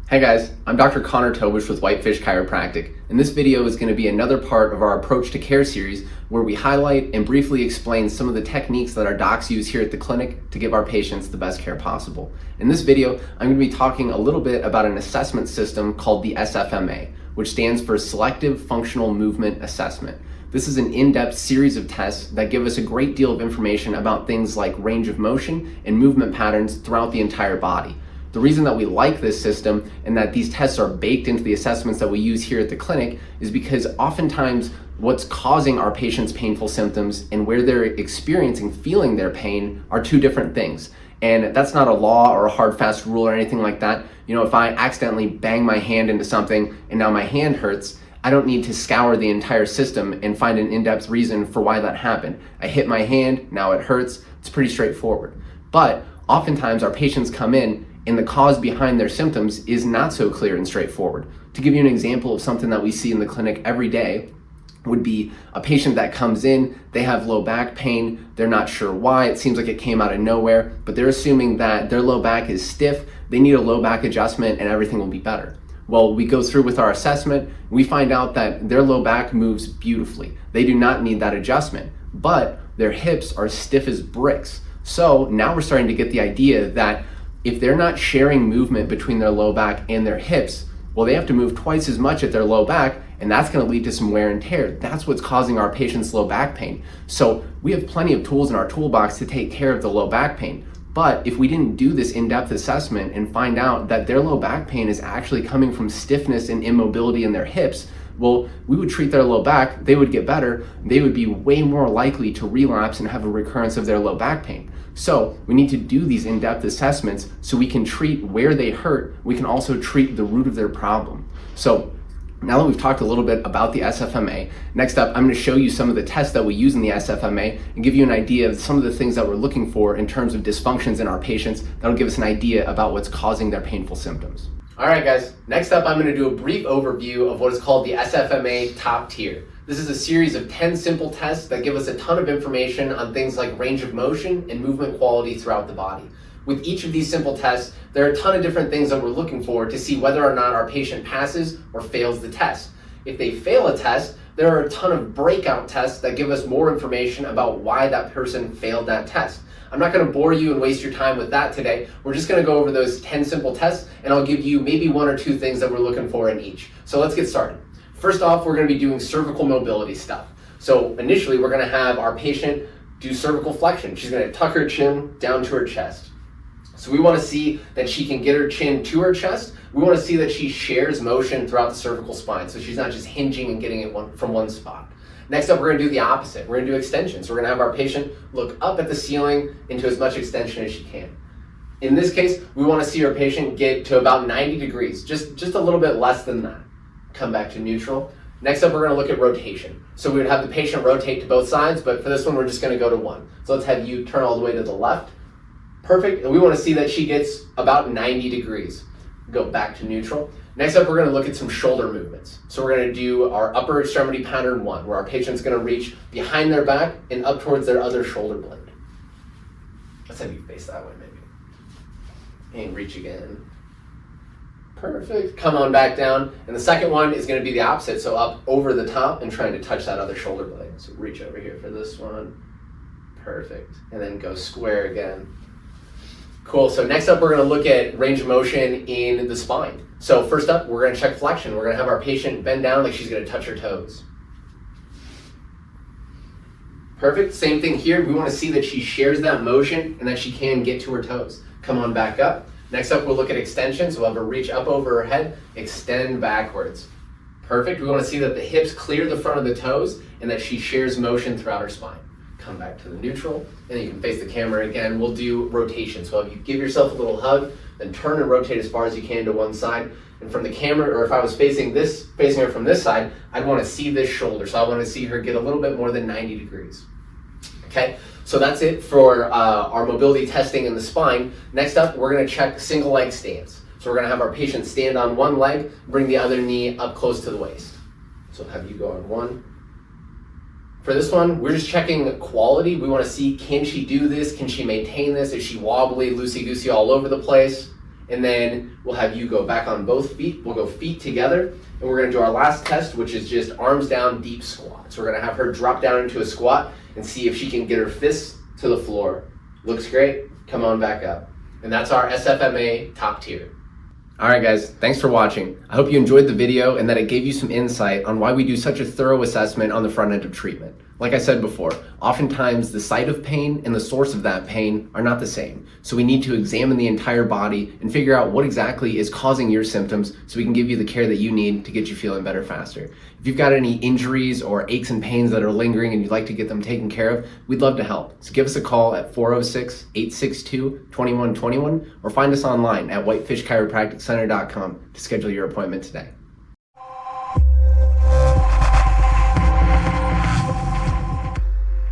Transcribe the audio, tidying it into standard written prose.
Hey guys, I'm Dr. Tobisch with Whitefish Chiropractic, and this video is going to be another part of our Approach to Care series where we highlight and briefly explain some of the techniques that our docs use here at the clinic to give our patients the best care possible. In this video, I'm going to be talking a little bit about an assessment system called the SFMA, which stands for Selective Functional Movement Assessment. This is an in-depth series of tests that give us a great deal of information about things like range of motion and movement patterns throughout the entire body. The reason that we like this system and that these tests are baked into the assessments that we use here at the clinic is because oftentimes what's causing our patients painful symptoms and where they're feeling their pain are two different things. And that's not a law or a hard fast rule or anything like that. You know, if I accidentally bang my hand into something and now my hand hurts, I don't need to scour the entire system and find an in-depth reason for why that happened. I hit my hand, now it hurts. It's pretty straightforward. But oftentimes our patients come in and the cause behind their symptoms is not so clear and straightforward. To give you an example of something that we see in the clinic every day would be a patient that comes in, they have low back pain, they're not sure why, it seems like it came out of nowhere, but they're assuming that their low back is stiff, they need a low back adjustment and everything will be better. Well, we go through with our assessment, we find out that their low back moves beautifully. They do not need that adjustment, but their hips are stiff as bricks. So now we're starting to get the idea that if they're not sharing movement between their low back and their hips, well, they have to move twice as much at their low back, and that's going to lead to some wear and tear. That's what's causing our patients low back pain. So we have plenty of tools in our toolbox to take care of the low back pain. But if we didn't do this in-depth assessment and find out that their low back pain is actually coming from stiffness and immobility in their hips, well, we would treat their low back, they would get better, they would be way more likely to relapse and have a recurrence of their low back pain. So we need to do these in-depth assessments so we can treat where they hurt, we can also treat the root of their problem. So now that we've talked a little bit about the SFMA, next up I'm going to show you some of the tests that we use in the SFMA and give you an idea of some of the things that we're looking for in terms of dysfunctions in our patients that'll give us an idea about what's causing their painful symptoms. Alright guys, next up I'm going to do a brief overview of what is called the SFMA Top Tier. This is a series of 10 simple tests that give us a ton of information on things like range of motion and movement quality throughout the body. With each of these simple tests, there are a ton of different things that we're looking for to see whether or not our patient passes or fails the test. If they fail a test, there are a ton of breakout tests that give us more information about why that person failed that test. I'm not going to bore you and waste your time with that today. We're just going to go over those 10 simple tests and I'll give you maybe one or two things that we're looking for in each. So let's get started. First off, we're going to be doing cervical mobility stuff. So initially, we're going to have our patient do cervical flexion. She's going to tuck her chin down to her chest. So we want to see that she can get her chin to her chest. We want to see that she shares motion throughout the cervical spine. So she's not just hinging and getting it from one spot. Next up, we're going to do the opposite. We're going to do extensions. We're going to have our patient look up at the ceiling into as much extension as she can. In this case, we want to see our patient get to about 90 degrees, just a little bit less than that. Come back to neutral. Next up, we're going to look at rotation. So we would have the patient rotate to both sides, but for this one, we're just going to go to one. So let's have you turn all the way to the left. Perfect. And we want to see that she gets about 90 degrees. Go back to neutral. Next up, we're going to look at some shoulder movements. So we're going to do our upper extremity pattern 1, where our patient's going to reach behind their back and up towards their other shoulder blade. Let's have you face that way, maybe. And reach again. Perfect. Come on back down. And the second one is going to be the opposite. So up over the top and trying to touch that other shoulder blade. So reach over here for this one. Perfect. And then go square again. Cool. So next up, we're going to look at range of motion in the spine. So first up, we're going to check flexion. We're going to have our patient bend down like she's going to touch her toes. Perfect. Same thing here. We want to see that she shares that motion and that she can get to her toes. Come on back up. Next up, we'll look at extension. So we'll have her reach up over her head, extend backwards. Perfect. We want to see that the hips clear the front of the toes and that she shares motion throughout her spine. Come back to the neutral, and then you can face the camera again. We'll do rotation. So if you give yourself a little hug, then turn and rotate as far as you can to one side. And from the camera, or if I was facing her from this side, I'd want to see this shoulder. So I want to see her get a little bit more than 90 degrees. Okay, so that's it for our mobility testing in the spine. Next up, we're going to check single leg stance. So we're going to have our patient stand on one leg, bring the other knee up close to the waist. So have you go on one. For this one, we're just checking quality. We want to see, can she do this? Can she maintain this? Is she wobbly, loosey-goosey all over the place? and then we'll have you go back on both feet. We'll go feet together, and we're gonna do our last test, which is just arms down, deep squat. So we're gonna have her drop down into a squat and see if she can get her fists to the floor. Looks great, come on back up. And that's our SFMA top tier. All right, guys, thanks for watching. I hope you enjoyed the video and that it gave you some insight on why we do such a thorough assessment on the front end of treatment. Like I said before, oftentimes the site of pain and the source of that pain are not the same. So we need to examine the entire body and figure out what exactly is causing your symptoms so we can give you the care that you need to get you feeling better faster. If you've got any injuries or aches and pains that are lingering and you'd like to get them taken care of, we'd love to help. So give us a call at 406-862-2121 or find us online at whitefishchiropracticcenter.com to schedule your appointment today.